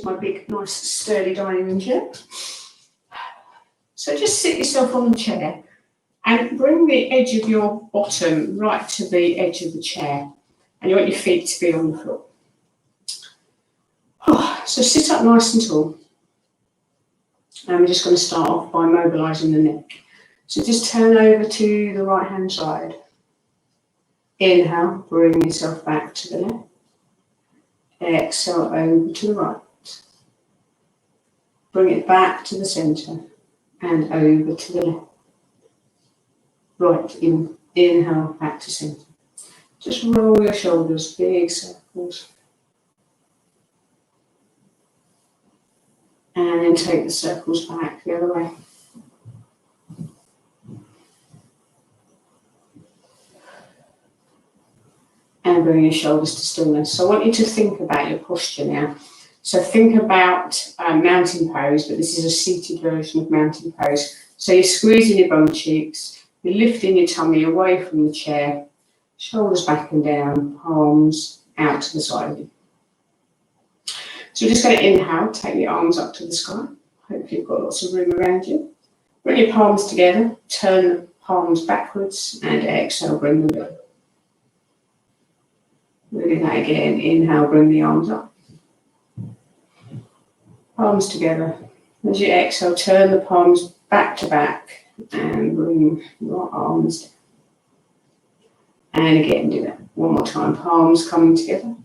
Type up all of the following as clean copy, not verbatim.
my big, nice, sturdy dining room chair. So just sit yourself on the chair and bring the edge of your bottom right to the edge of the chair. And you want your feet to be on the floor. So sit up nice and tall. And we're just going to start off by mobilising the neck. So just turn over to the right hand side. Inhale, bring yourself back to the left. Exhale over to the right. Bring it back to the centre and over to the left. Right, inhale, back to centre. Just roll your shoulders, big circles. And then take the circles back the other way. And bring your shoulders to stillness. So I want you to think about your posture now. So think about mountain pose, but this is a seated version of mountain pose. So you're squeezing your bum cheeks, you're lifting your tummy away from the chair, shoulders back and down, palms out to the side of you. So we're just going to inhale, take your arms up to the sky. Hopefully you've got lots of room around you. Bring your palms together, turn the palms backwards, and exhale, bring them down. We'll do that again. Inhale, bring the arms up. Palms together. As you exhale, turn the palms back to back and bring your arms down. And again, do that one more time. Palms coming together.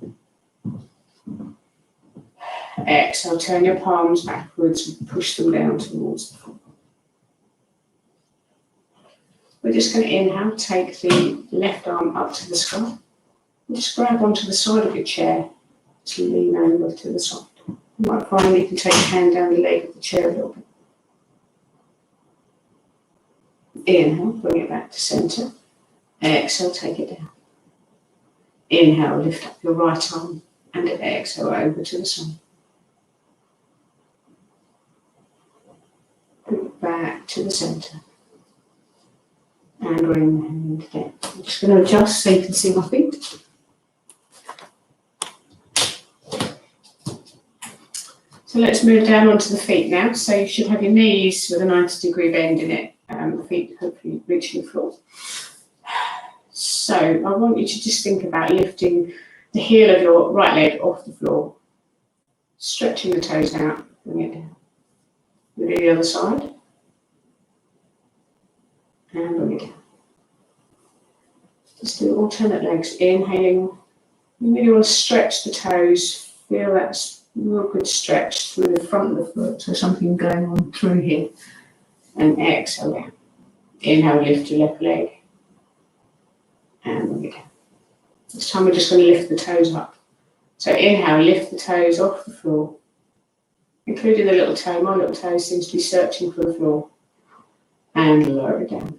Exhale, turn your palms backwards and push them down towards the floor. We're just going to inhale, take the left arm up to the sky. And just grab onto the side of your chair to lean over to the side. You might find you can take your hand down the leg of the chair a little bit. Inhale, bring it back to centre. Exhale, take it down. Inhale, lift up your right arm and exhale over to the side. Bring it back to the centre. And bring the hand down. I'm just going to adjust so you can see my feet. So let's move down onto the feet now. So you should have your knees with a 90-degree bend in it. The feet hopefully reaching the floor. So I want you to just think about lifting the heel of your right leg off the floor. Stretching the toes out, bring it down. We'll do the other side. And bring it down. Just do alternate legs. Inhaling. You really want to stretch the toes. Feel that real good stretch through the front of the foot. So something going on through here. And exhale down. Inhale, lift your left leg. And bring it down. This time we're just going to lift the toes up. So inhale, lift the toes off the floor. Including the little toe. My little toe seems to be searching for the floor. And lower it down.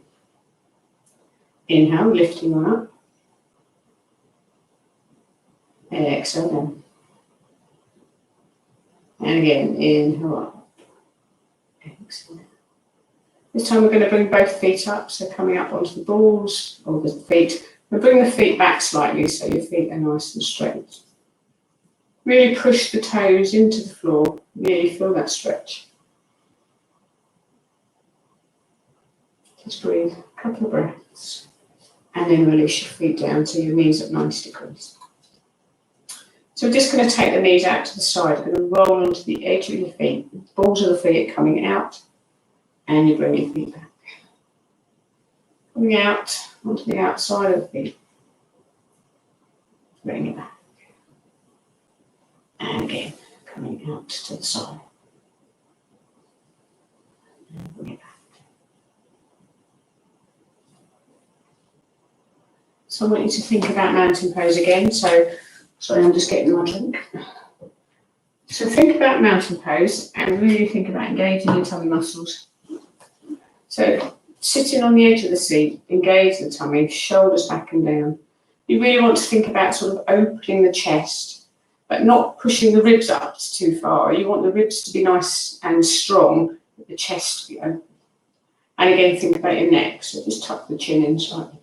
Inhale, lifting one up. Exhale down. And again, inhale up. Exhale down. This time we're going to bring both feet up, so coming up onto the balls or the feet. We'll bring the feet back slightly so your feet are nice and straight. Really push the toes into the floor. Really feel that stretch. Just breathe a couple of breaths and then release your feet down to your knees at 90 degrees. So we're just going to take the knees out to the side. We're going to roll onto the edge of your feet. The balls of the feet are coming out and you bring your feet back. Coming out onto the outside of the feet. Bring it back. And again, coming out to the side. And bring it back. So I want you to think about mountain pose again. So, sorry, I'm just getting my drink. So think about mountain pose and really think about engaging your tummy muscles. So sitting on the edge of the seat, engage the tummy, shoulders back and down. You really want to think about sort of opening the chest, but not pushing the ribs up too far. You want the ribs to be nice and strong, but the chest to be open. And again, think about your neck. So just tuck the chin in slightly.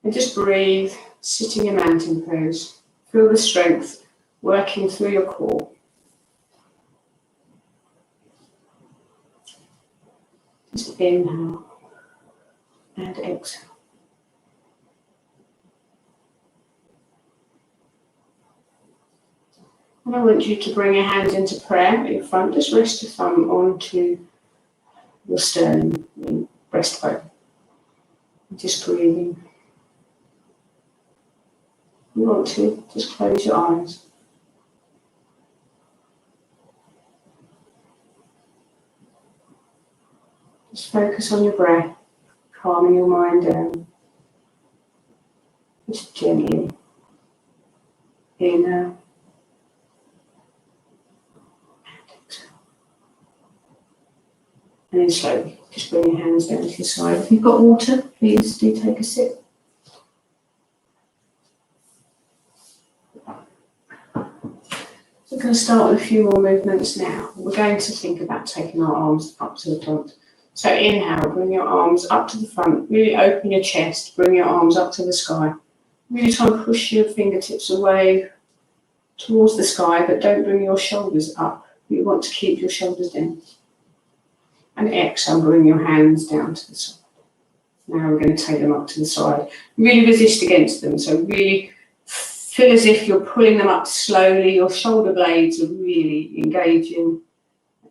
And just breathe, sitting in mountain pose. Feel the strength working through your core. Just inhale and exhale. And I want you to bring your hands into prayer at your front. Just rest your thumb onto your sternum, your breastbone. Just breathing. You want to just close your eyes. Just focus on your breath, calming your mind down. Just gently inhale and exhale. And then slowly, just bring your hands down to your side. If you've got water, please do take a sip. We're going to start with a few more movements now. We're going to think about taking our arms up to the front. So inhale, bring your arms up to the front, really open your chest, bring your arms up to the sky. Really try and push your fingertips away towards the sky, but don't bring your shoulders up. You want to keep your shoulders down. And exhale, bring your hands down to the side. Now we're going to take them up to the side. Really resist against them, so really feel as if you're pulling them up slowly. Your shoulder blades are really engaging.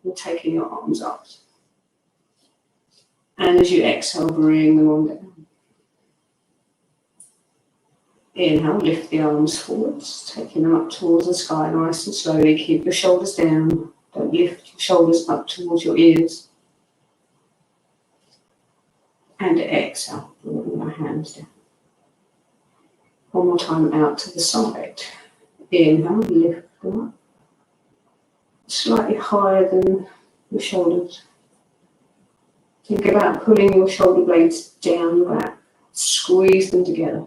You're taking your arms up. And as you exhale, bring them on down. Inhale, lift the arms forwards, taking them up towards the sky nice and slowly. Keep your shoulders down. Don't lift your shoulders up towards your ears. And exhale, bring your hands down. One more time out to the side. Inhale, lift them up. Slightly higher than your shoulders. Think about pulling your shoulder blades down your back. Squeeze them together.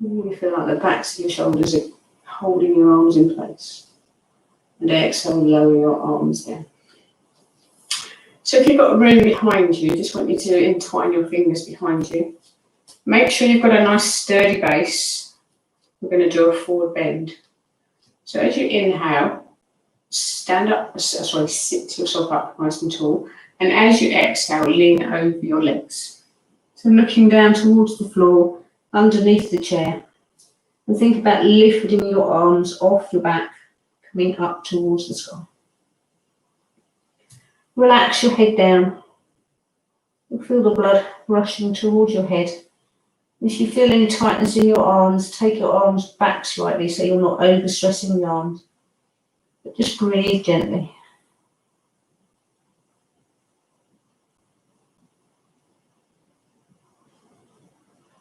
You feel like the backs of your shoulders are holding your arms in place. And exhale, lower your arms down. So if you've got a room behind you, just want you to entwine your fingers behind you. Make sure you've got a nice sturdy base. We're going to do a forward bend. So as you inhale, sit yourself up nice and tall. And as you exhale, lean over your legs. So looking down towards the floor, underneath the chair. And think about lifting your arms off your back, coming up towards the sky. Relax your head down. You'll feel the blood rushing towards your head. If you feel any tightness in your arms, take your arms back slightly so you're not overstressing the arms. But just breathe gently.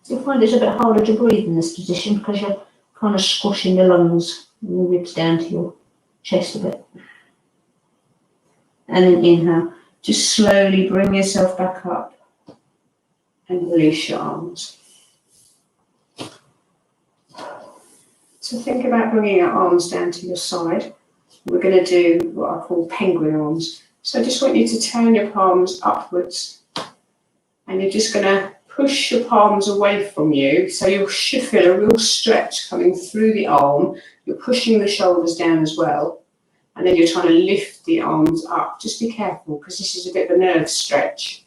You'll find it's a bit harder to breathe in this position because you're kind of squashing your lungs and your ribs down to your chest a bit. And then inhale. Just slowly bring yourself back up and release your arms. So think about bringing your arms down to your side. We're going to do what I call penguin arms. So I just want you to turn your palms upwards and you're just going to push your palms away from you. So you should feel a real stretch coming through the arm. You're pushing the shoulders down as well. And then you're trying to lift the arms up. Just be careful because this is a bit of a nerve stretch.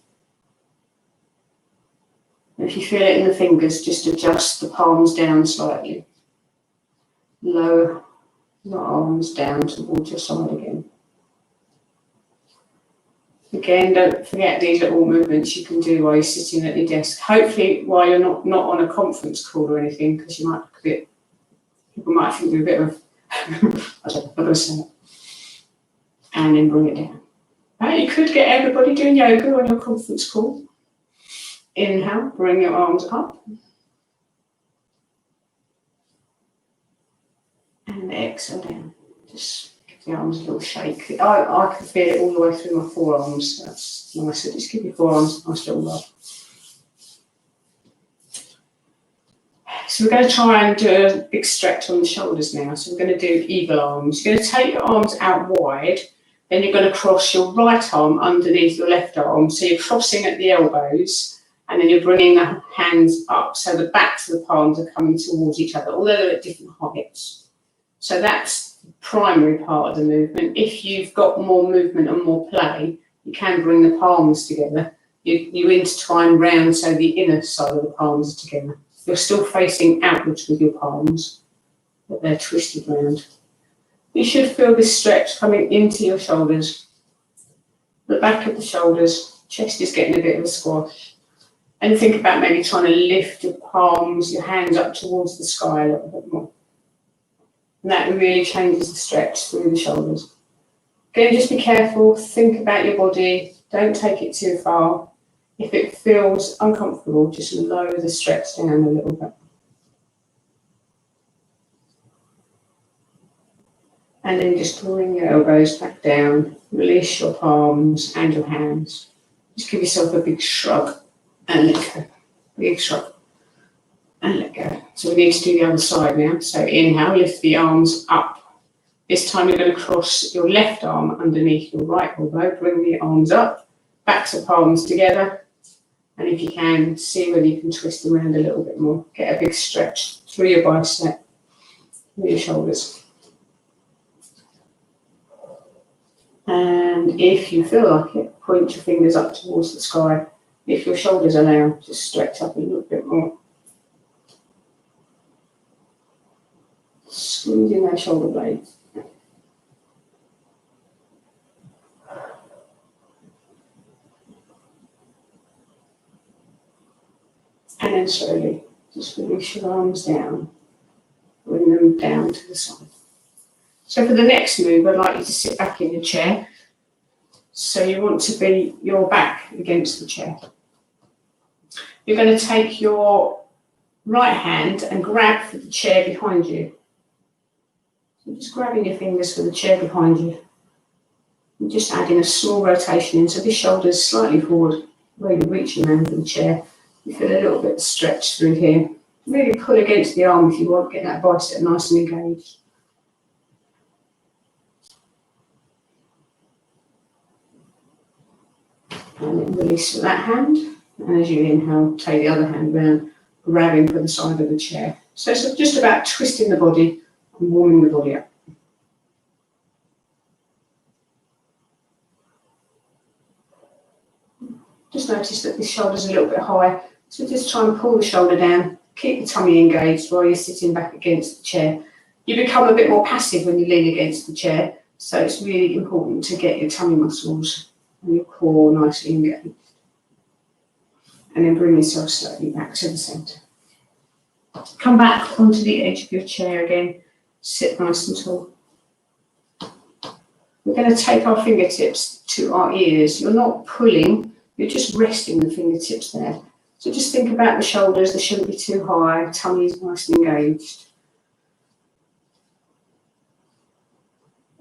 And if you feel it in the fingers, just adjust the palms down slightly. Lower your arms down towards your side again. Again, don't forget these are all movements you can do while you're sitting at your desk. Hopefully while you're not on a conference call or anything, because you might look a bit, people might think you're a bit of, I don't know what to say. And then bring it down. Right, you could get everybody doing yoga on your conference call. Inhale, bring your arms up. And exhale down. Just give the arms a little shake. I can feel it all the way through my forearms. That's nice. So just give your forearms a nice little rub. So we're going to try and do a big stretch on the shoulders now. So we're going to do eagle arms. You're going to take your arms out wide. Then you're going to cross your right arm underneath your left arm. So you're crossing at the elbows. And then you're bringing the hands up. So the backs of the palms are coming towards each other, although they're at different heights. So that's the primary part of the movement. If you've got more movement and more play, you can bring the palms together. You intertwine round so the inner side of the palms are together. You're still facing outwards with your palms, but they're twisted round. You should feel this stretch coming into your shoulders, the back of the shoulders, chest is getting a bit of a squash. And think about maybe trying to lift your palms, your hands up towards the sky a little bit more. And that really changes the stretch through the shoulders. Again, just be careful, think about your body, don't take it too far. If it feels uncomfortable, just lower the stretch down a little bit. And then just bring your elbows back down, release your palms and your hands. Just give yourself a big shrug and let go. Big shrug and let go. So we need to do the other side now. So inhale, lift the arms up. This time you're going to cross your left arm underneath your right elbow. Bring the arms up, backs of palms together. And if you can, see whether you can twist them around a little bit more. Get a big stretch through your bicep, through your shoulders. And if you feel like it, point your fingers up towards the sky. If your shoulders allow, just stretch up a little bit more. Squeezing those shoulder blades. And then slowly, just release your arms down. Bring them down to the side. So for the next move, I'd like you to sit back in your chair. So you want to be your back against the chair. You're going to take your right hand and grab for the chair behind you. So just grabbing your fingers for the chair behind you. And just adding a small rotation in. So this shoulder is slightly forward, where you're reaching around for the chair. You feel a little bit of stretch through here. Really pull against the arm if you want, get that bicep nice and engaged. And then release that hand. And as you inhale, take the other hand round, grabbing for the side of the chair. So it's just about twisting the body and warming the body up. Just notice that this shoulder's a little bit high. So just try and pull the shoulder down, keep the tummy engaged while you're sitting back against the chair. You become a bit more passive when you lean against the chair. So it's really important to get your tummy muscles and your core nicely engaged. And then bring yourself slowly back to the centre. Come back onto the edge of your chair again. Sit nice and tall. We're going to take our fingertips to our ears. You're not pulling, you're just resting the fingertips there. So just think about the shoulders, they shouldn't be too high, tummy is nice and engaged.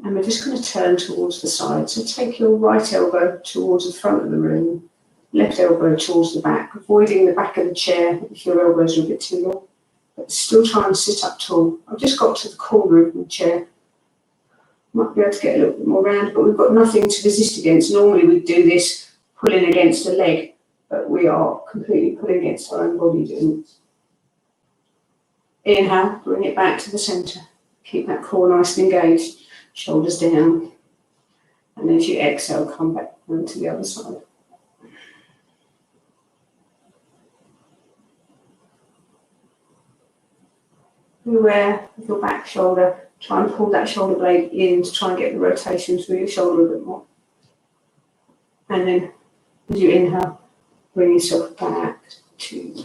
And we're just going to turn towards the side. So take your right elbow towards the front of the room, left elbow towards the back, avoiding the back of the chair if your elbows are a bit too long, but still try and sit up tall. I've just got to the corner of my chair. Might be able to get a little bit more round, but we've got nothing to resist against. Normally we'd do this pulling against a leg, but we are completely pulling against our own body doing this. Inhale, bring it back to the centre. Keep that core nice and engaged, shoulders down. And as you exhale, come back onto the other side. Be aware of your back shoulder. Try and pull that shoulder blade in to try and get the rotation through your shoulder a bit more. And then as you inhale, bring yourself back to.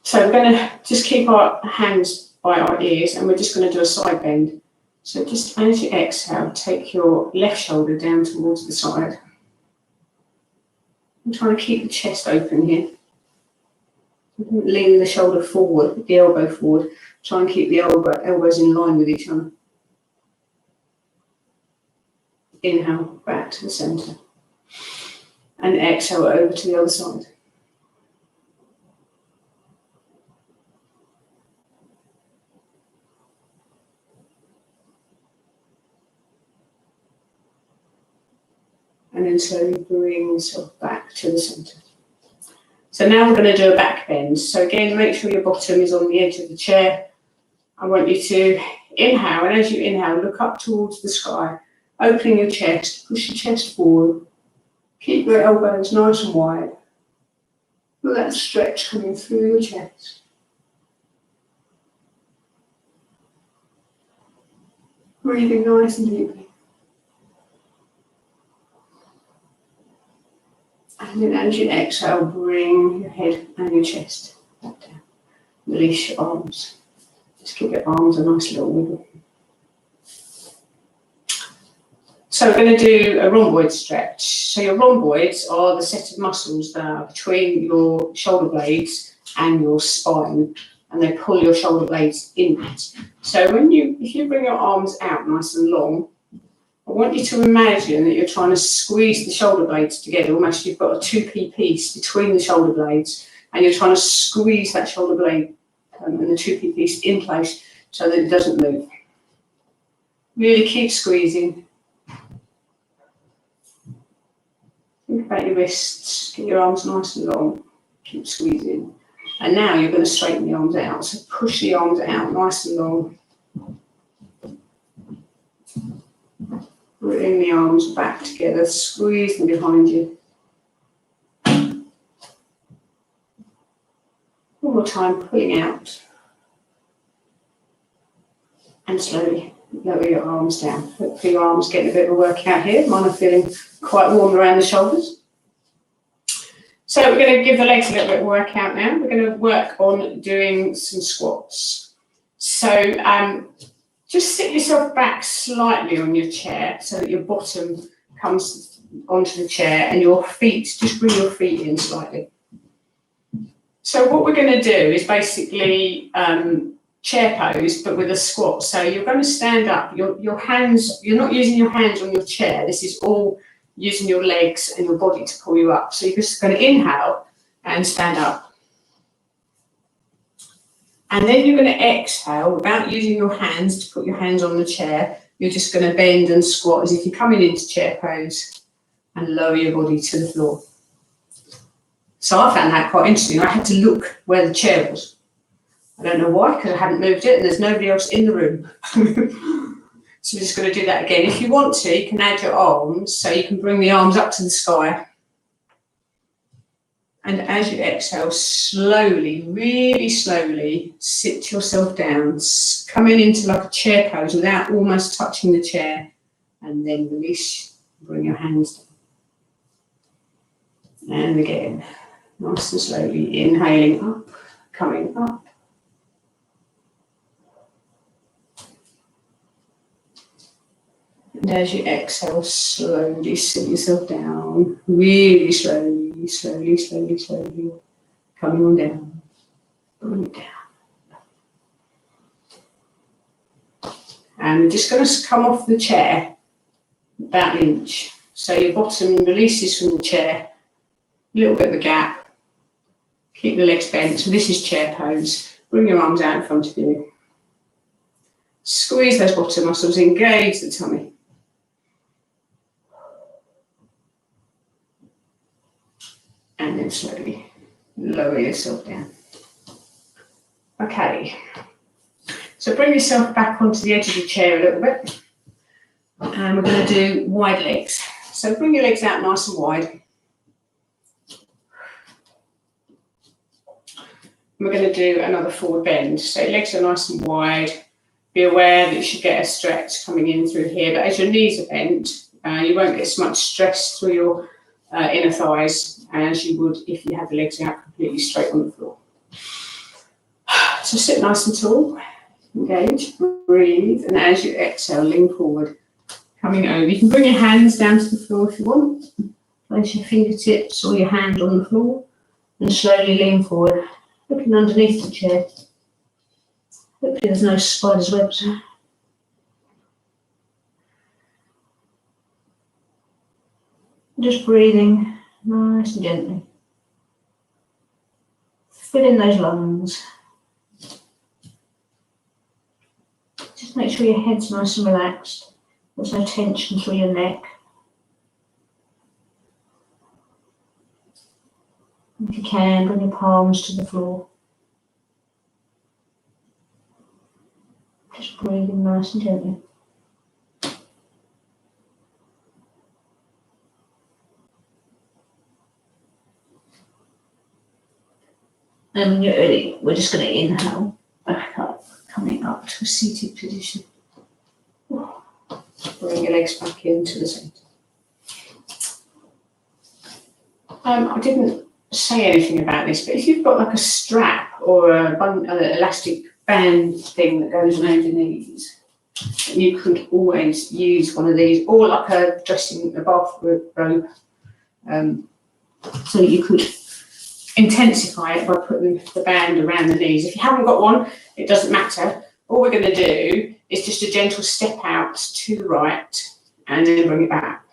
So we're going to just keep our hands by our ears and we're just going to do a side bend. So just as you exhale, take your left shoulder down towards the side. I'm trying to keep the chest open here. Lean the shoulder forward, the elbow forward. Try and keep the elbows in line with each other. Inhale, back to the centre. And exhale over to the other side. And then slowly bring yourself back to the centre. So now we're going to do a back bend. So again, make sure your bottom is on the edge of the chair. I want you to inhale, and as you inhale, look up towards the sky, opening your chest, push your chest forward, keep your elbows nice and wide. Feel that stretch coming through your chest. Breathing nice and deeply. And then as you exhale, bring your head and your chest back down. Release your arms. Just give your arms a nice little wiggle. So we're going to do a rhomboid stretch. So your rhomboids are the set of muscles that are between your shoulder blades and your spine, and they pull your shoulder blades inwards. So if you bring your arms out nice and long, I want you to imagine that you're trying to squeeze the shoulder blades together. Almost you've got a 2p piece between the shoulder blades, and you're trying to squeeze that shoulder blade and the 2p piece in place so that it doesn't move. Really keep squeezing. Think about your wrists, get your arms nice and long, keep squeezing. And now you're going to straighten the arms out, so push the arms out nice and long. Bring the arms back together, squeeze them behind you. One more time, pulling out. And slowly lower your arms down. Hopefully your arms getting a bit of a workout here. Mine are feeling quite warm around the shoulders. So we're going to give the legs a little bit of a workout now. We're going to work on doing some squats. So just sit yourself back slightly on your chair so that your bottom comes onto the chair and your feet, just bring your feet in slightly. So what we're going to do is basically chair pose, but with a squat. So you're going to stand up, your hands, you're not using your hands on your chair. This is all using your legs and your body to pull you up. So you're just going to inhale and stand up. And then you're going to exhale without using your hands to put your hands on the chair. You're just going to bend and squat as if you're coming into chair pose and lower your body to the floor. So I found that quite interesting. I had to look where the chair was. I don't know why, because I hadn't moved it and there's nobody else in the room. So we're just going to do that again. If you want to, you can add your arms, so you can bring the arms up to the sky. And as you exhale, slowly, really slowly, sit yourself down, coming into like a chair pose without almost touching the chair, and then release, bring your hands down. And again, nice and slowly, inhaling up, coming up. And as you exhale, slowly sit yourself down, really slowly, slowly, slowly, slowly, coming on down, bring it down. And we're just going to come off the chair about an inch. So your bottom releases from the chair, a little bit of a gap, keep the legs bent. So this is chair pose. Bring your arms out in front of you. Squeeze those bottom muscles, engage the tummy. And then slowly lower yourself down. Okay, so bring yourself back onto the edge of the chair a little bit. And we're going to do wide legs. So bring your legs out nice and wide. And we're going to do another forward bend. So your legs are nice and wide. Be aware that you should get a stretch coming in through here. But as your knees are bent, you won't get so much stress through your inner thighs as you would if you had the legs out completely straight on the floor. So sit nice and tall, engage, breathe, and as you exhale, lean forward, coming over. You can bring your hands down to the floor if you want. Place your fingertips or your hand on the floor and slowly lean forward, looking underneath the chair. Hopefully there's no spider's webs. Just breathing nice and gently. Fill in those lungs. Just make sure your head's nice and relaxed. There's no tension through your neck. If you can, bring your palms to the floor. Just breathing nice and gently. And when you're ready, we're just going to inhale back up, coming up to a seated position. Bring your legs back into the centre. I didn't say anything about this, but if you've got like a strap or an elastic band thing that goes around your knees, you could always use one of these, or like a bathrobe. So you could intensify it by putting the band around the knees. If you haven't got one, it doesn't matter. All we're going to do is just a gentle step out to the right and then bring it back.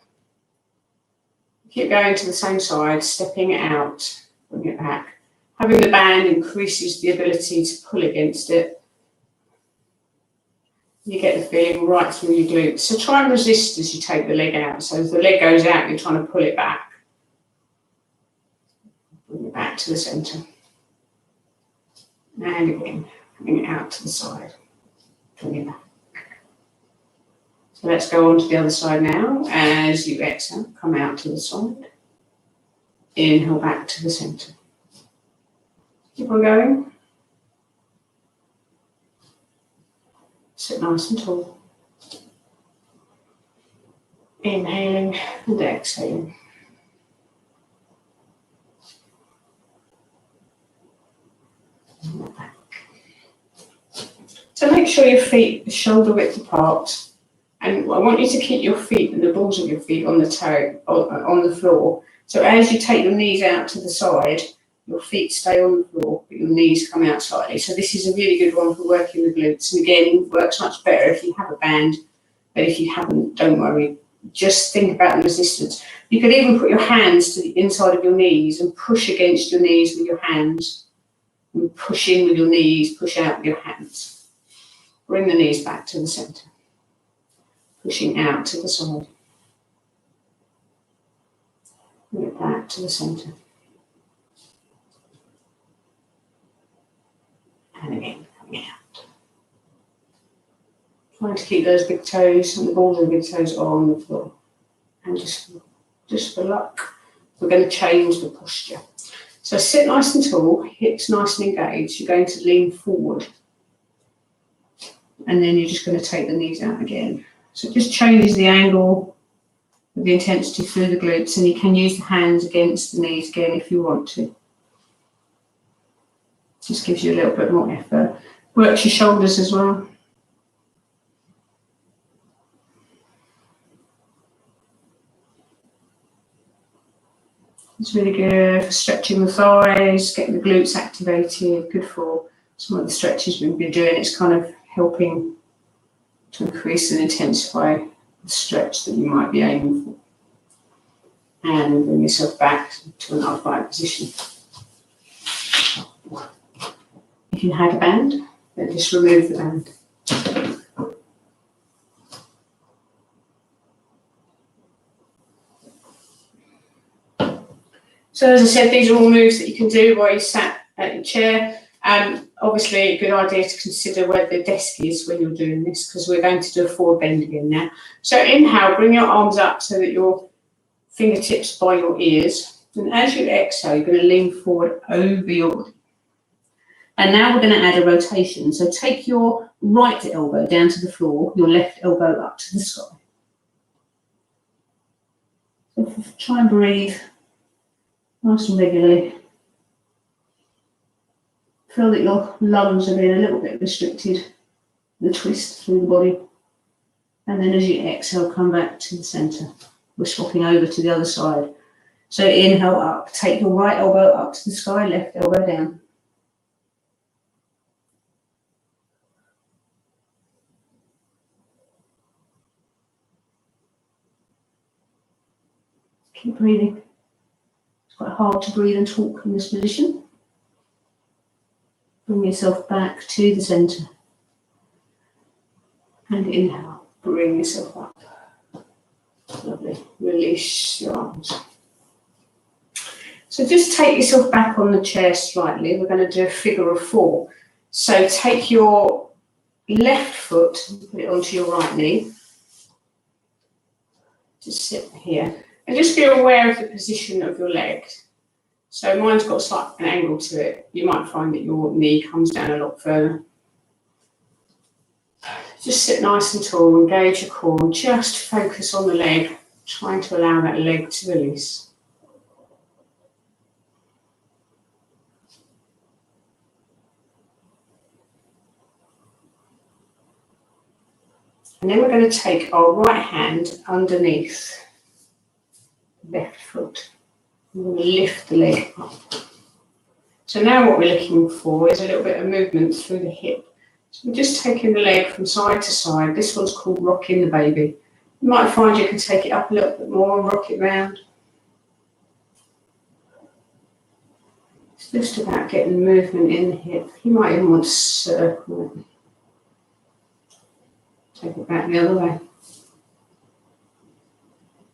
Keep going to the same side, stepping it out, bring it back. Having the band increases the ability to pull against it. You get the feeling right through your glutes. So try and resist as you take the leg out. So as the leg goes out, you're trying to pull it back. Bring it back to the centre. And again, bring it out to the side. Bring it back. So let's go on to the other side now. As you exhale, come out to the side. Inhale back to the centre. Keep on going. Sit nice and tall. Inhaling and exhaling. So make sure your feet are shoulder width apart. And I want you to keep your feet and the balls of your feet on the floor. So as you take your knees out to the side, your feet stay on the floor, but your knees come out slightly. So this is a really good one for working the glutes. And again, works much better if you have a band, but if you haven't, don't worry. Just think about the resistance. You could even put your hands to the inside of your knees and push against your knees with your hands. And push in with your knees, push out with your hands. Bring the knees back to the centre. Pushing out to the side. Bring it back to the centre. And again, coming out. Trying to keep those big toes and the balls of the big toes on the floor. And just for luck, we're going to change the posture. So sit nice and tall, hips nice and engaged. You're going to lean forward. And then you're just going to take the knees out again. So it just changes the angle of the intensity through the glutes, and you can use the hands against the knees again if you want to. Just gives you a little bit more effort. Works your shoulders as well. It's really good for stretching the thighs, getting the glutes activated, good for some of the stretches we've been doing. It's kind of helping to increase and intensify the stretch that you might be aiming for. And bring yourself back to an upright position. If you had a band, then just remove the band. So as I said, these are all moves that you can do while you sat at your chair. Obviously, a good idea to consider where the desk is when you're doing this, because we're going to do a forward bend again now. So inhale, bring your arms up so that your fingertips by your ears. And as you exhale, you're going to lean forward over your body. And now we're going to add a rotation. So take your right elbow down to the floor, your left elbow up to the sky. So try and breathe nice and regularly. Feel that your lungs are being a little bit restricted, the twist through the body. And then as you exhale, come back to the centre. We're swapping over to the other side. So inhale up, take your right elbow up to the sky, left elbow down. Keep breathing. It's quite hard to breathe and talk in this position. Bring yourself back to the centre. And inhale, bring yourself up. Lovely. Release your arms. So just take yourself back on the chair slightly. We're going to do a figure of four. So take your left foot and put it onto your right knee. Just sit here. And just be aware of the position of your leg. So mine's got a slight an angle to it. You might find that your knee comes down a lot further. Just sit nice and tall, engage your core, and just focus on the leg, trying to allow that leg to release. And then we're going to take our right hand underneath the left foot. We're going to lift the leg up. So now what we're looking for is a little bit of movement through the hip. So we're just taking the leg from side to side. This one's called rocking the baby. You might find you can take it up a little bit more and rock it round. It's just about getting movement in the hip. You might even want to circle it. Take it back the other way.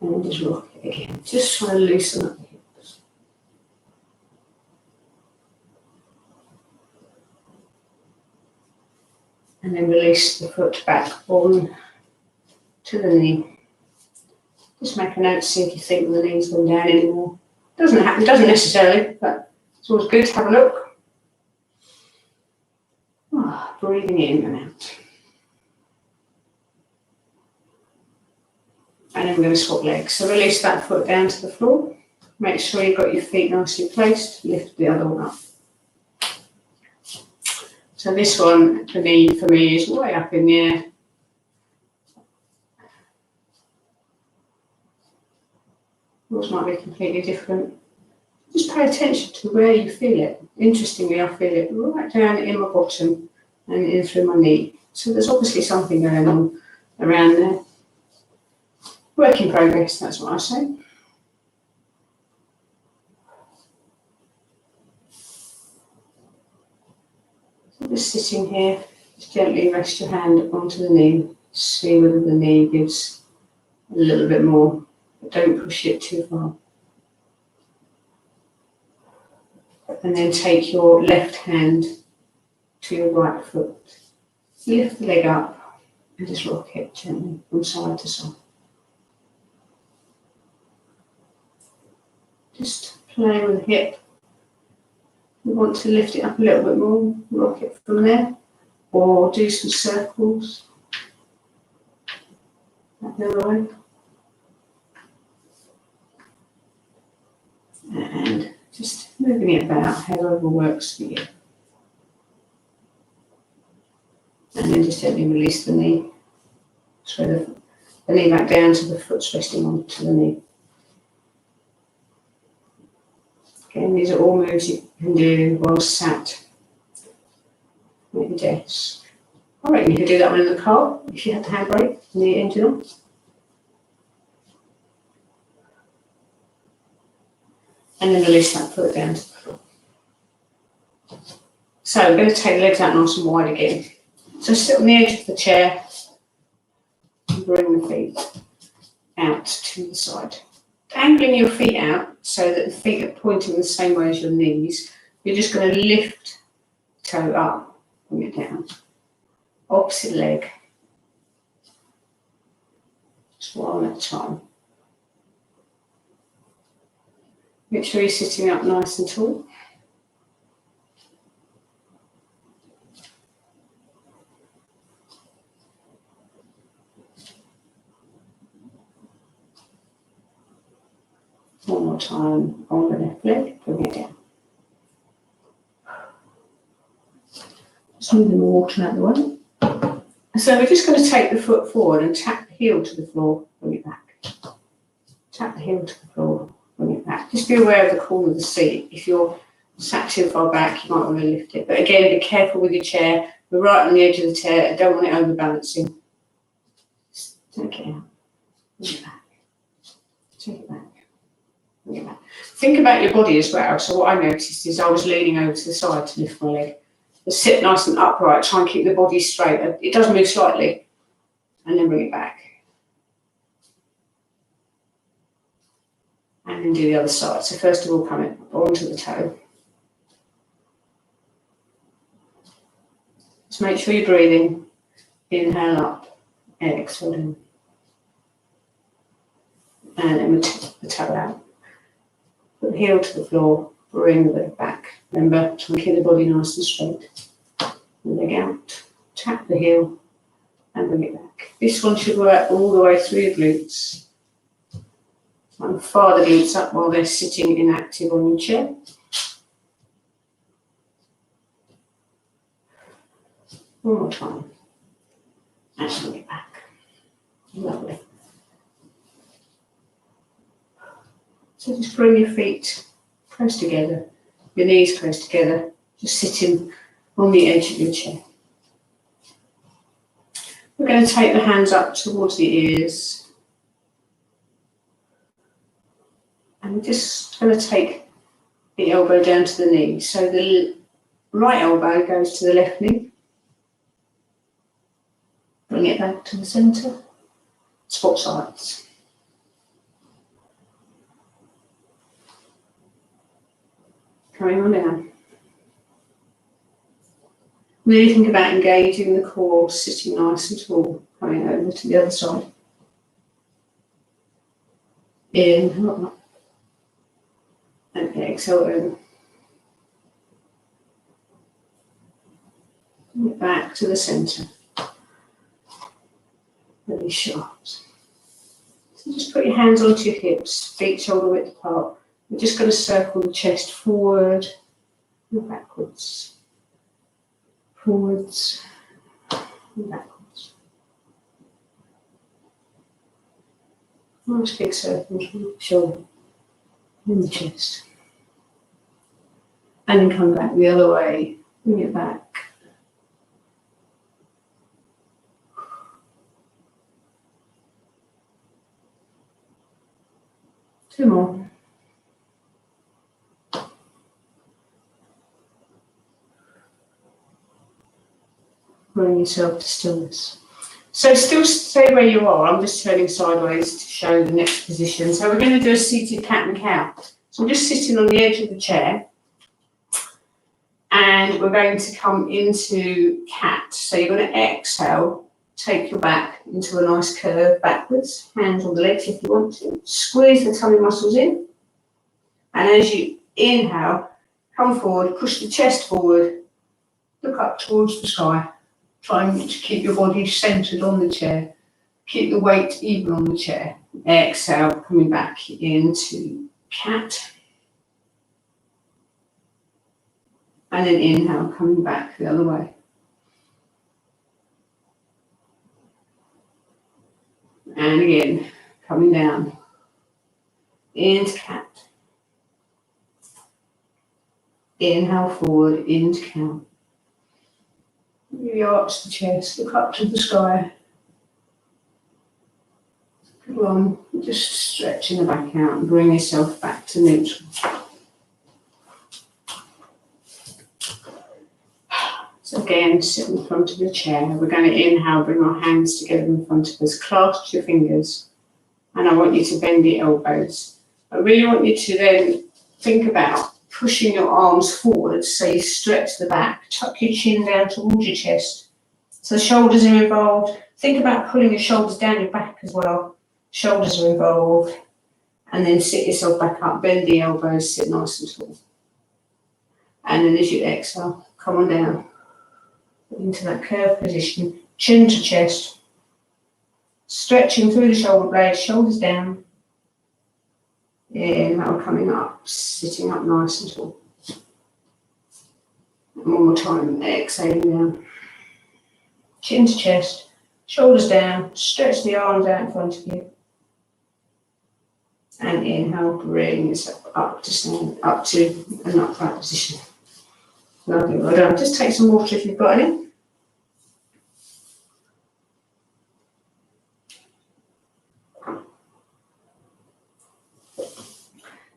And then just rock it again. Just try to loosen up the hips. And then release the foot back on to the knee. Just make a note to see if you think the knee's gone down anymore. Doesn't happen, doesn't necessarily, but it's always good to have a look. Breathing in and out. And then we're going to swap legs. So release that foot down to the floor. Make sure you've got your feet nicely placed. Lift the other one up. So this one, the knee for me, is way up in the air. Yours might be completely different. Just pay attention to where you feel it. Interestingly, I feel it right down in my bottom and in through my knee. So there's obviously something going on around there. Work in progress, that's what I say. So just sitting here, just gently rest your hand onto the knee. See whether the knee gives a little bit more, but don't push it too far. And then take your left hand to your right foot. Lift the leg up and just rock it gently from side to side. Just play with the hip. You want to lift it up a little bit more, rock it from there, or do some circles. Back the other way. And just moving it about however works for you. And then just gently release the knee. Throw the knee back down to the foot's resting onto the knee. Again, these are all moves you can do while sat at your desk. I reckon you could do that one in the car if you had the handbrake and the engine on. And then release that foot down to the floor. So we're going to take the legs out nice and wide again. So sit on the edge of the chair and bring the feet out to the side. Angling your feet out so that the feet are pointing the same way as your knees. You're just going to lift the toe up, bring it down. Opposite leg. Just one at a time. Make sure you're sitting up nice and tall. One more time on the left leg, bring it down. Just moving the water out of the way. So we're just going to take the foot forward and tap the heel to the floor, bring it back. Tap the heel to the floor, bring it back. Just be aware of the corner of the seat. If you're sat too far back, you might want to lift it. But again, be careful with your chair. We're right on the edge of the chair. I don't want it overbalancing. Just take it out, bring it back. Take it back. Yeah. Think about your body as well. So what I noticed is I was leaning over to the side to lift my leg. Just sit nice and upright, try and keep the body straight. It does move slightly, and then bring it back. And then do the other side. So first of all, come in onto the toe. Just make sure you're breathing. Inhale up, exhale in. And then we take the toe out. Put the heel to the floor, bring the leg back. Remember, try and keep the body nice and straight. Leg out, tap the heel, and bring it back. This one should work all the way through your glutes. And fire the glutes up while they're sitting inactive on your chair. One more time. And bring it back. Lovely. So just bring your feet close together, your knees close together, just sitting on the edge of your chair. We're going to take the hands up towards the ears. And we're just going to take the elbow down to the knee. So the right elbow goes to the left knee. Bring it back to the centre. Swap sides. Coming on down. Really think about engaging the core, sitting nice and tall, coming over to the other side. Inhale up. And exhale in. Bring it back to the centre. Really sharp. So just put your hands onto your hips, feet shoulder width apart. We're just going to circle the chest forward and backwards. Forwards and backwards. Nice big circles from the shoulder and the chest. And then come back the other way. Bring it back. Two more. Bring yourself to stillness. So still stay where you are. I'm just turning sideways to show the next position. So we're going to do a seated cat and cow. So I'm just sitting on the edge of the chair. And we're going to come into cat. So you're going to exhale, take your back into a nice curve backwards. Hands on the legs if you want to. Squeeze the tummy muscles in. And as you inhale, come forward, push the chest forward, look up towards the sky. Trying to keep your body centred on the chair. Keep the weight even on the chair. Exhale, coming back into cat. And then inhale, coming back the other way. And again, coming down. Into cat. Inhale forward, into cow. You arch the chest, look up to the sky. Go on, just stretching the back out and bring yourself back to neutral. So again, sit in front of the chair. We're going to inhale, bring our hands together in front of us, clasp your fingers, and I want you to bend the elbows. I really want you to then think about pushing your arms forward so you stretch the back, tuck your chin down towards your chest. So the shoulders are involved. Think about pulling your shoulders down your back as well. Shoulders are involved. And then sit yourself back up, bend the elbows, sit nice and tall. And then as you exhale, come on down into that curved position, chin to chest, stretching through the shoulder blades, shoulders down. Inhale, coming up, sitting up nice and tall. And one more time, exhaling down. Chin to chest, shoulders down, stretch the arms out in front of you. And inhale, bring yourself up to stand, up to an upright position. Lovely, well done. Just take some water if you've got any.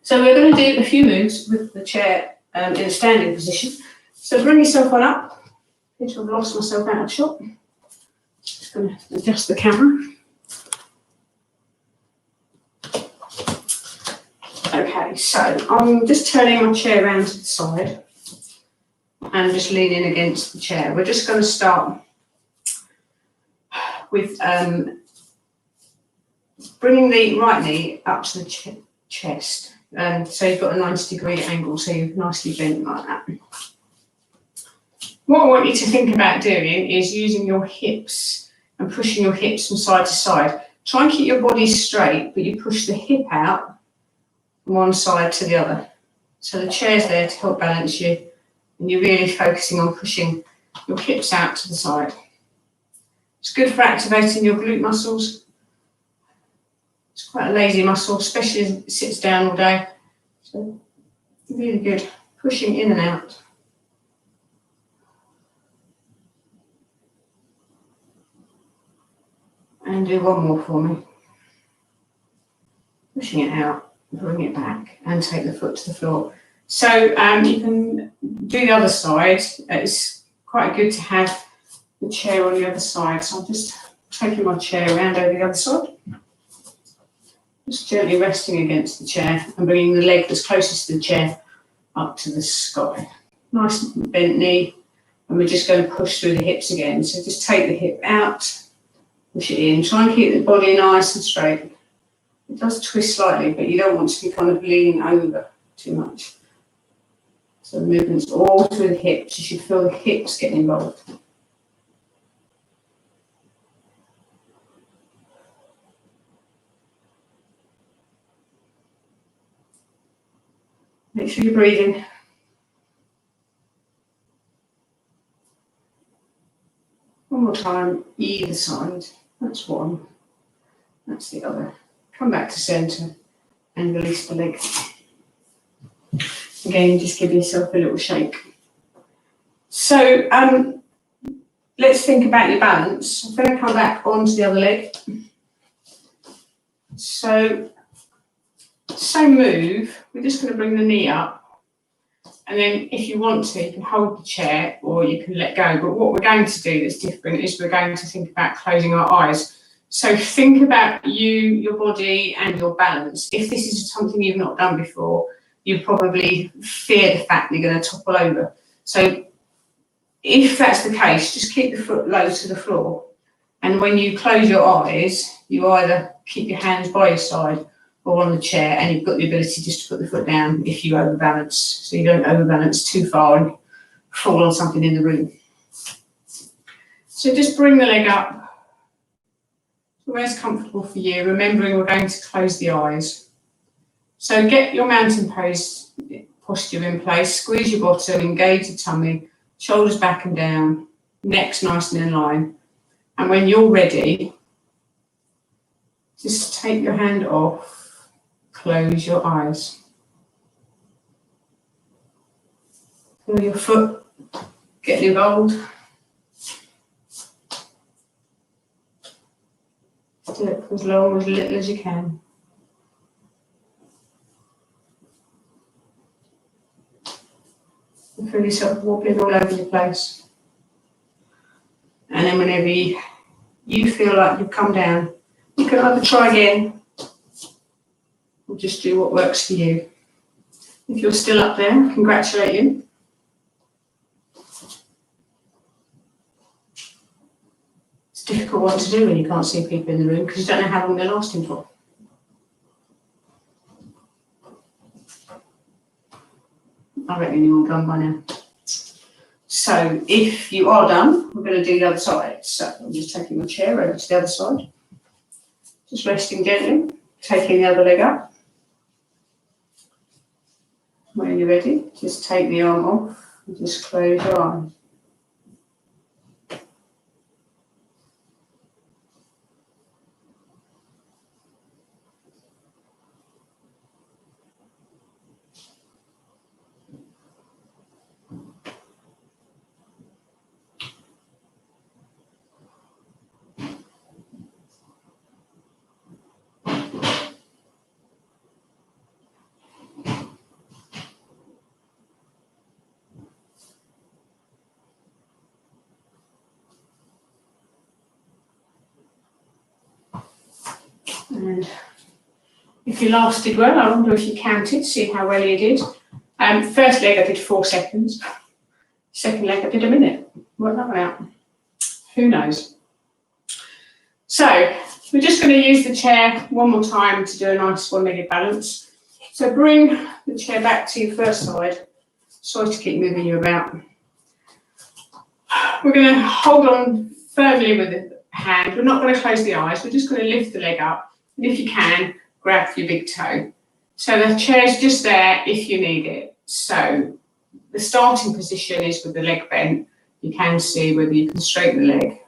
So we're going to do a few moves with the chair in a standing position. So bring yourself on up. I think I've lost myself out of shot. Just going to adjust the camera. Okay, so I'm just turning my chair around to the side and just leaning against the chair. We're just going to start with bringing the right knee up to the chest. So you've got a 90-degree angle, so you're nicely bent like that. What I want you to think about doing is using your hips and pushing your hips from side to side. Try and keep your body straight, but you push the hip out from one side to the other. So the chair's there to help balance you, and you're really focusing on pushing your hips out to the side. It's good for activating your glute muscles. It's quite a lazy muscle, especially as it sits down all day. So really good, pushing in and out. And do one more for me. Pushing it out, bring it back, and take the foot to the floor. So you can do the other side. It's quite good to have the chair on the other side. So I'm just taking my chair around over the other side. Just gently resting against the chair and bringing the leg that's closest to the chair up to the sky. Nice bent knee. And we're just going to push through the hips again. So just take the hip out, push it in. Try and keep the body nice and straight. It does twist slightly, but you don't want to be kind of leaning over too much. So the movement's all through the hips. You should feel the hips getting involved. Make sure you're breathing. One more time, either side. That's one. That's the other. Come back to centre and release the leg. Again, just give yourself a little shake. So let's think about your balance. I'm going to come back onto the other leg. So same move, we're just going to bring the knee up, and then if you want to, you can hold the chair or you can let go. But what we're going to do that's different is we're going to think about closing our eyes. So think about you, your body, and your balance. If this is something you've not done before, you probably fear the fact that you're going to topple over. So if that's the case, just keep the foot low to the floor. And when you close your eyes, you either keep your hands by your side or on the chair, and you've got the ability just to put the foot down if you overbalance. So you don't overbalance too far and fall on something in the room. So just bring the leg up, where's comfortable for you, remembering we're going to close the eyes. So get your mountain pose posture in place, squeeze your bottom, engage the tummy, shoulders back and down, neck's nice and in line. And when you're ready, just take your hand off, close your eyes. Feel your foot getting involved. Do it for as long, as little as you can. And feel yourself wobbling all over the place. And then whenever you feel like you've come down, you can either try again or just do what works for you. If you're still up there, congratulate you. It's a difficult one to do when you can't see people in the room because you don't know how long they're lasting for. I reckon you're all done by now. So if you are done, we're going to do the other side. So I'm just taking my chair over to the other side. Just resting gently, taking the other leg up. When you're ready, just take the arm off and just close your eyes. And if you lasted well, I wonder if you counted, see how well you did. First leg I did 4 seconds. Second leg I did a minute. Work that one out. Who knows? So we're just going to use the chair one more time to do a nice one-legged balance. So bring the chair back to your first side. Sorry to keep moving you about. We're going to hold on firmly with the hand. We're not going to close the eyes. We're just going to lift the leg up. And if you can, grab your big toe. So the chair's just there if you need it. So the starting position is with the leg bent. You can see whether you can straighten the leg.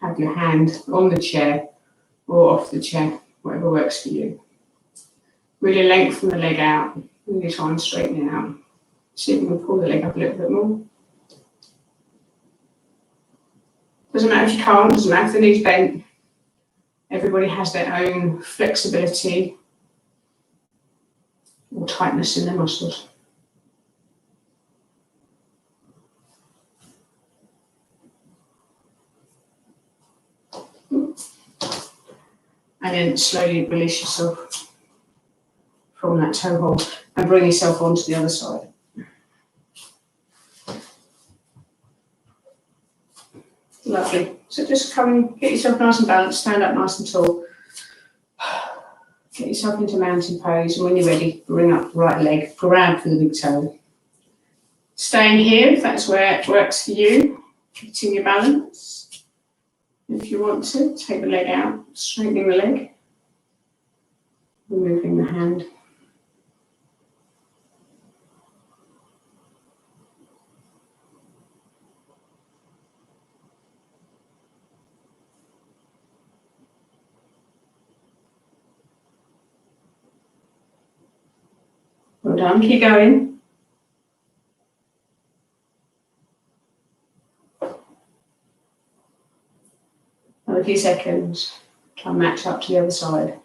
Have your hand on the chair or off the chair, whatever works for you. Really lengthen the leg out. Really try and straighten it out. See if you can pull the leg up a little bit more. Doesn't matter if you can't, doesn't matter if the knee's bent. Everybody has their own flexibility or tightness in their muscles. And then slowly release yourself from that toe hold and bring yourself onto the other side. Lovely. So just come and get yourself nice and balanced, stand up nice and tall. Get yourself into mountain pose, and when you're ready, bring up the right leg, grab for the big toe. Staying here if that's where it works for you, keeping your balance. If you want to, take the leg out, straightening the leg, removing the hand. Well done, keep going. Another few seconds, try and match up to the other side.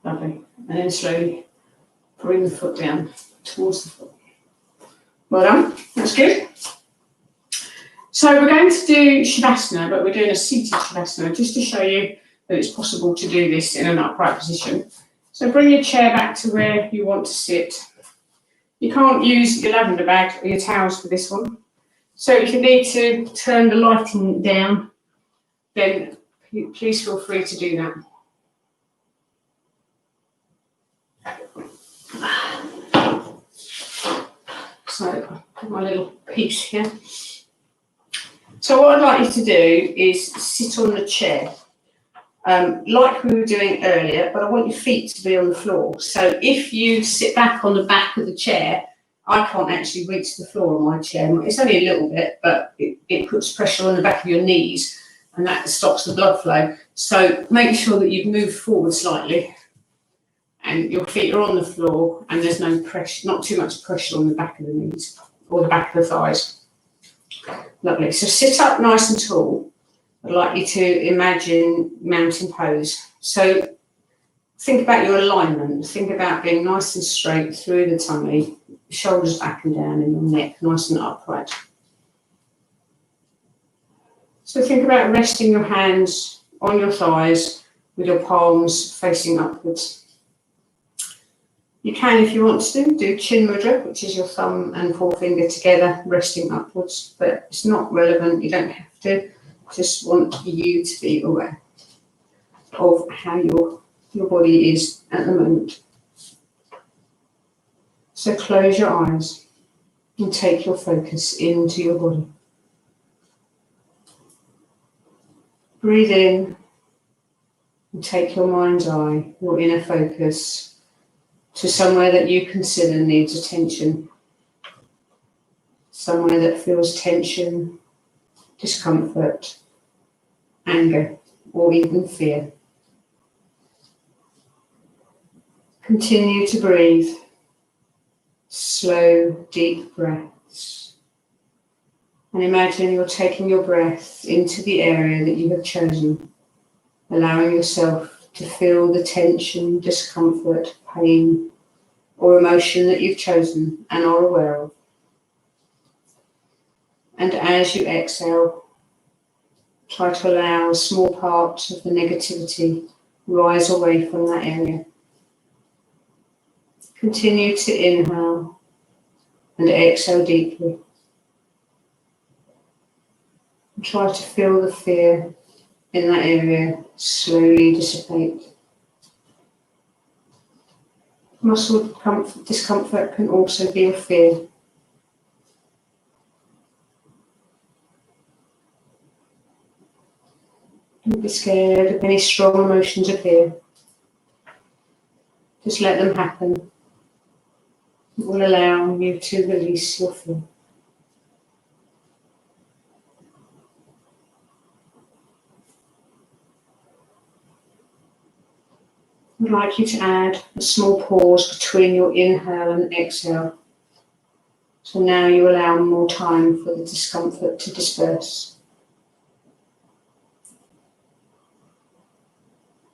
Lovely. And then slowly bring the foot down towards the foot. Well done, that's good. So we're going to do Shavasana, but we're doing a seated Shavasana just to show you that it's possible to do this in an upright position. So bring your chair back to where you want to sit. You can't use your lavender bag or your towels for this one. So if you need to turn the lighting down, then please feel free to do that. So put my little piece here. So what I'd like you to do is sit on the chair, like we were doing earlier, but I want your feet to be on the floor. So if you sit back on the back of the chair, I can't actually reach the floor on my chair. It's only a little bit, but it puts pressure on the back of your knees and that stops the blood flow. So make sure that you've moved forward slightly and your feet are on the floor and there's no pressure, not too much pressure on the back of the knees or the back of the thighs. Lovely. So sit up nice and tall. I'd like you to imagine mountain pose. So think about your alignment. Think about being nice and straight through the tummy, shoulders back and down, and your neck nice and upright. So think about resting your hands on your thighs with your palms facing upwards. You can, if you want to, do chin mudra, which is your thumb and forefinger together, resting upwards, but it's not relevant, you don't have to. Just want you to be aware of how your body is at the moment. So close your eyes and take your focus into your body. Breathe in and take your mind's eye, your inner focus, to somewhere that you consider needs attention, somewhere that feels tension, discomfort, anger, or even fear. Continue to breathe, slow, deep breaths, and imagine you're taking your breath into the area that you have chosen, allowing yourself to feel the tension, discomfort, pain, or emotion that you've chosen and are aware of. And as you exhale, try to allow a small part of the negativity rise away from that area. Continue to inhale and exhale deeply, And try to feel the fear in that area slowly dissipate. Muscle discomfort can also be a fear. Don't be scared if any strong emotions appear. Just let them happen. It will allow you to release your fear. I'd like you to add a small pause between your inhale and exhale. So now you allow more time for the discomfort to disperse.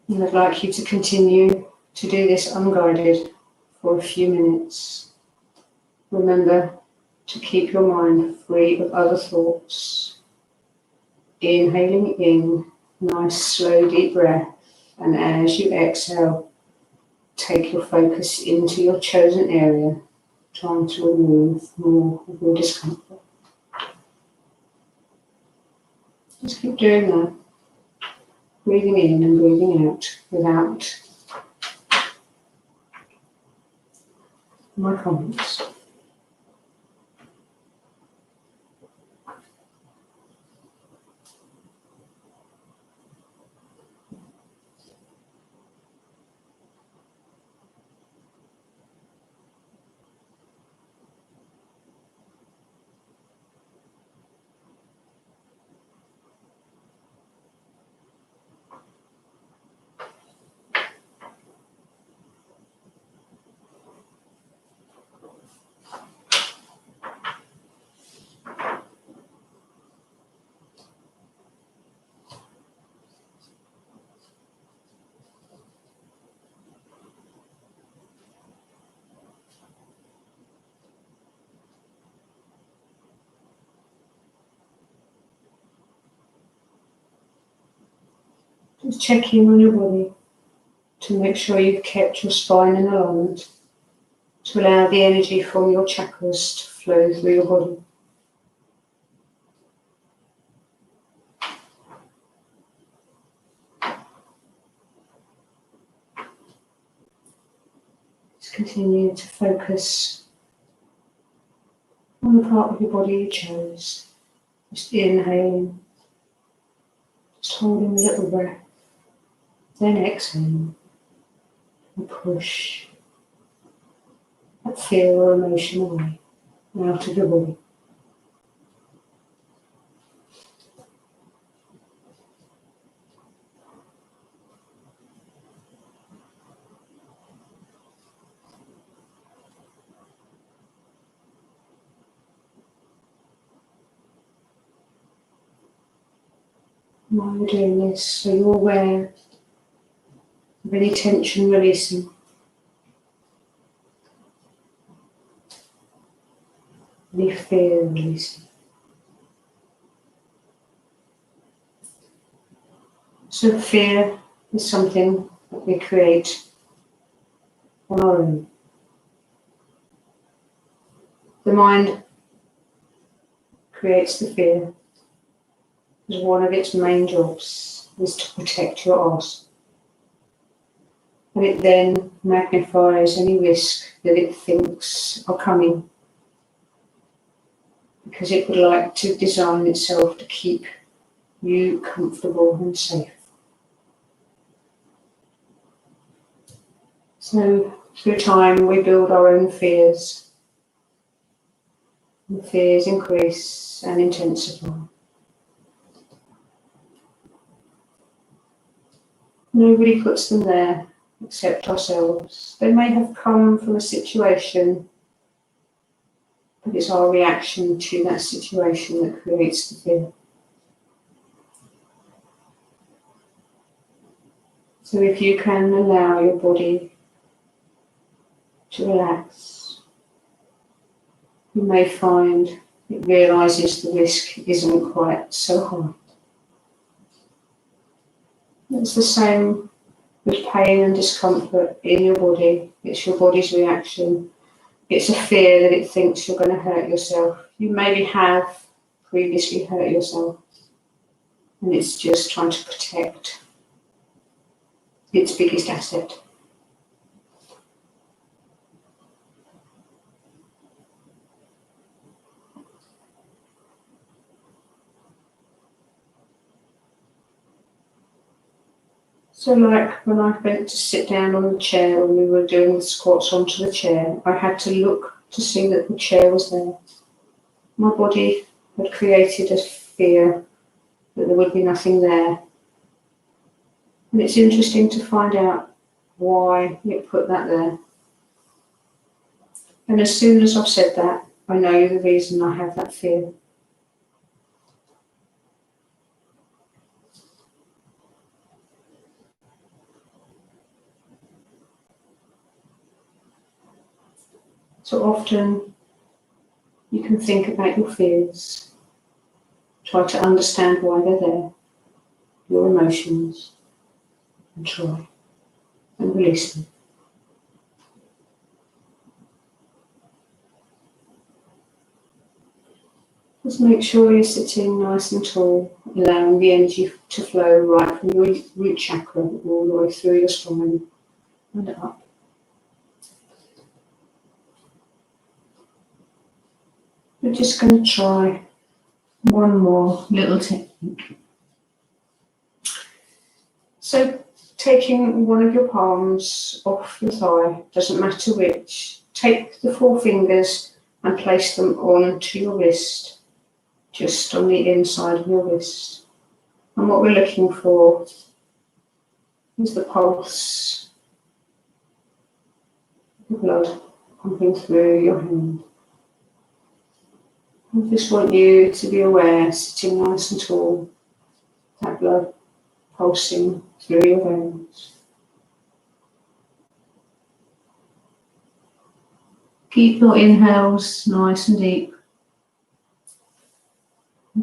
And I'd like you to continue to do this unguided for a few minutes. Remember to keep your mind free of other thoughts. Inhaling in, nice slow deep breath, and as you exhale, take your focus into your chosen area, trying to remove more of your discomfort. Just keep doing that, breathing in and breathing out without my comments. Just check in on your body to make sure you've kept your spine in alignment, to allow the energy from your chakras to flow through your body. Just continue to focus on the part of your body you chose. Just inhaling, just holding a little breath, then exhaling and push that fear or emotion away out of your body. While you're doing this, so you're aware of any tension releasing. Any fear releasing. So fear is something that we create on our own. The mind creates the fear because one of its main jobs is to protect your arse. And it then magnifies any risk that it thinks are coming, because it would like to design itself to keep you comfortable and safe. So through time we build our own fears. The fears increase and intensify. Nobody puts them there except ourselves. They may have come from a situation, but it's our reaction to that situation that creates the fear. So if you can allow your body to relax, you may find it realises the risk isn't quite so high. It's the same with pain and discomfort in your body. It's your body's reaction. It's a fear that it thinks you're going to hurt yourself. You maybe have previously hurt yourself. and it's just trying to protect its biggest asset. So like when I went to sit down on the chair when we were doing the squats onto the chair, I had to look to see that the chair was there. My body had created a fear that there would be nothing there. And it's interesting to find out why it put that there. And as soon as I've said that, I know the reason I have that fear. So often you can think about your fears, try to understand why they're there, your emotions, and try and release them. Just make sure you're sitting nice and tall, allowing the energy to flow right from your root chakra all the way through your spine and up. We're just going to try one more little technique. So taking one of your palms off your thigh, doesn't matter which, take the 4 fingers and place them onto your wrist, just on the inside of your wrist. And what we're looking for is the pulse, the blood pumping through your hand. I just want you to be aware, sitting nice and tall, that blood pulsing through your veins. Keep your inhales nice and deep.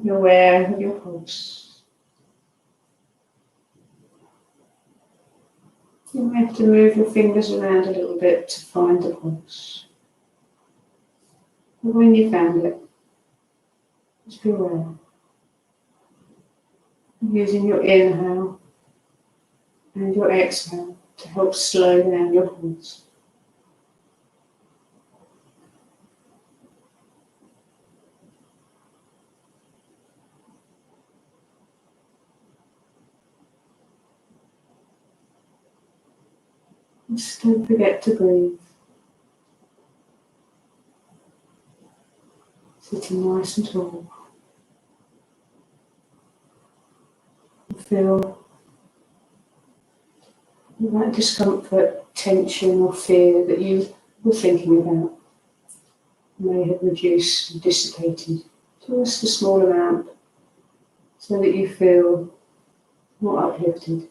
Be aware of your pulse. You may have to move your fingers around a little bit to find the pulse. And when you found it, just be aware. Using your inhale and your exhale to help slow down your pulse. Just don't forget to breathe. Sitting nice and tall. Feel that discomfort, tension or fear that you were thinking about may have reduced and dissipated just a small amount so that you feel more uplifted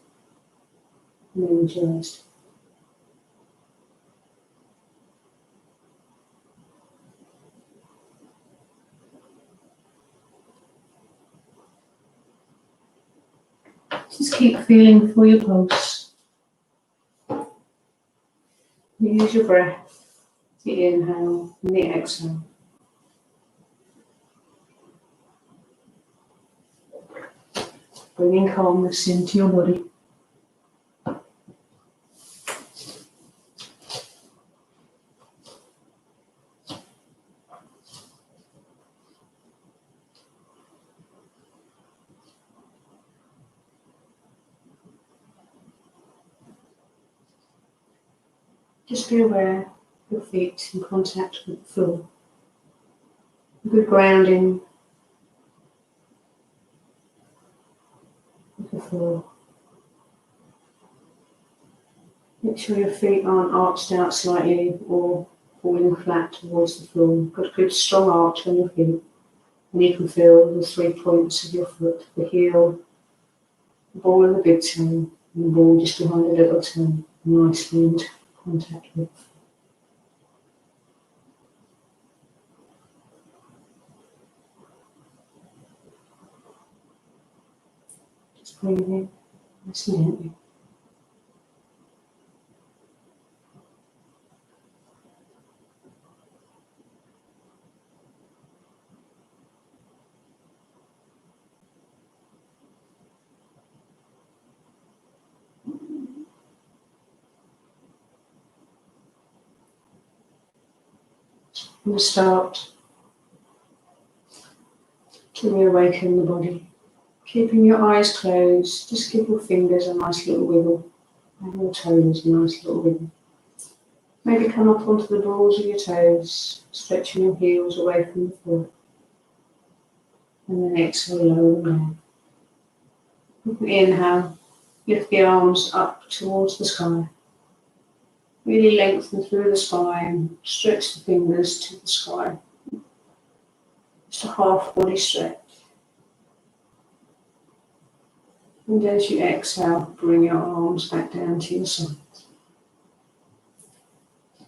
and energized. Just keep feeling for your pulse. Use your breath, the inhale and the exhale. Bringing calmness into your body. Just be aware of your feet in contact with the floor. Good grounding with the floor. Make sure your feet aren't arched out slightly or falling flat towards the floor. Got a good strong arch on your feet. And you can feel the 3 points of your foot, the heel, the ball and the big toe, and the ball just behind the little toe, nicely into contact with. Just breathing nice and gently. from the start to reawaken the body. Keeping your eyes closed, just give your fingers a nice little wiggle and your toes a nice little wiggle. Maybe come up onto the balls of your toes, stretching your heels away from the floor. And then exhale, lower them down. Inhale, lift the arms up towards the sky. Really lengthen through the spine, stretch the fingers to the sky. Just a half body stretch. And as you exhale, bring your arms back down to your sides.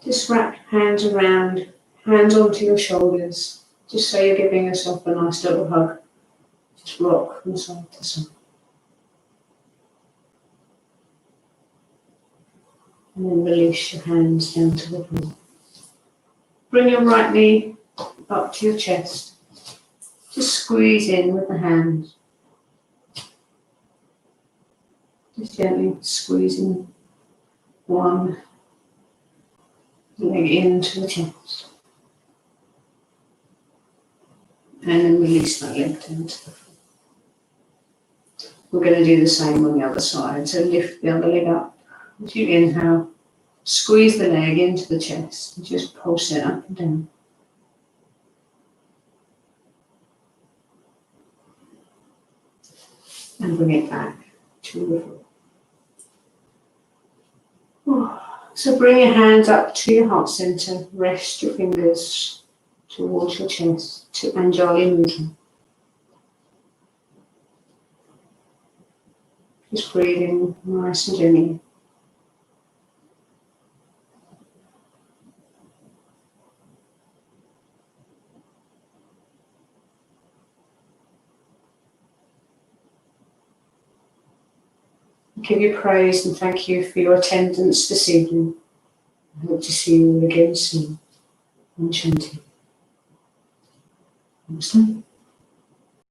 Just wrap your hands around, hands onto your shoulders, just so you're giving yourself a nice little hug. Just rock from side to side. And then release your hands down to the floor. Bring your right knee up to your chest. Just squeeze in with the hands. Just gently squeezing one leg into the chest. And then release that leg down to the floor. We're going to do the same on the other side. So lift the other leg up. As you inhale, squeeze the leg into the chest and just pulse it up and down. And bring it back to the floor. So bring your hands up to your heart center, rest your fingers towards your chest to Anjali Mudra. Just breathing nice and gently. Give you praise and thank you for your attendance this evening. I hope to see you all again soon. Om Shanti. Namaste.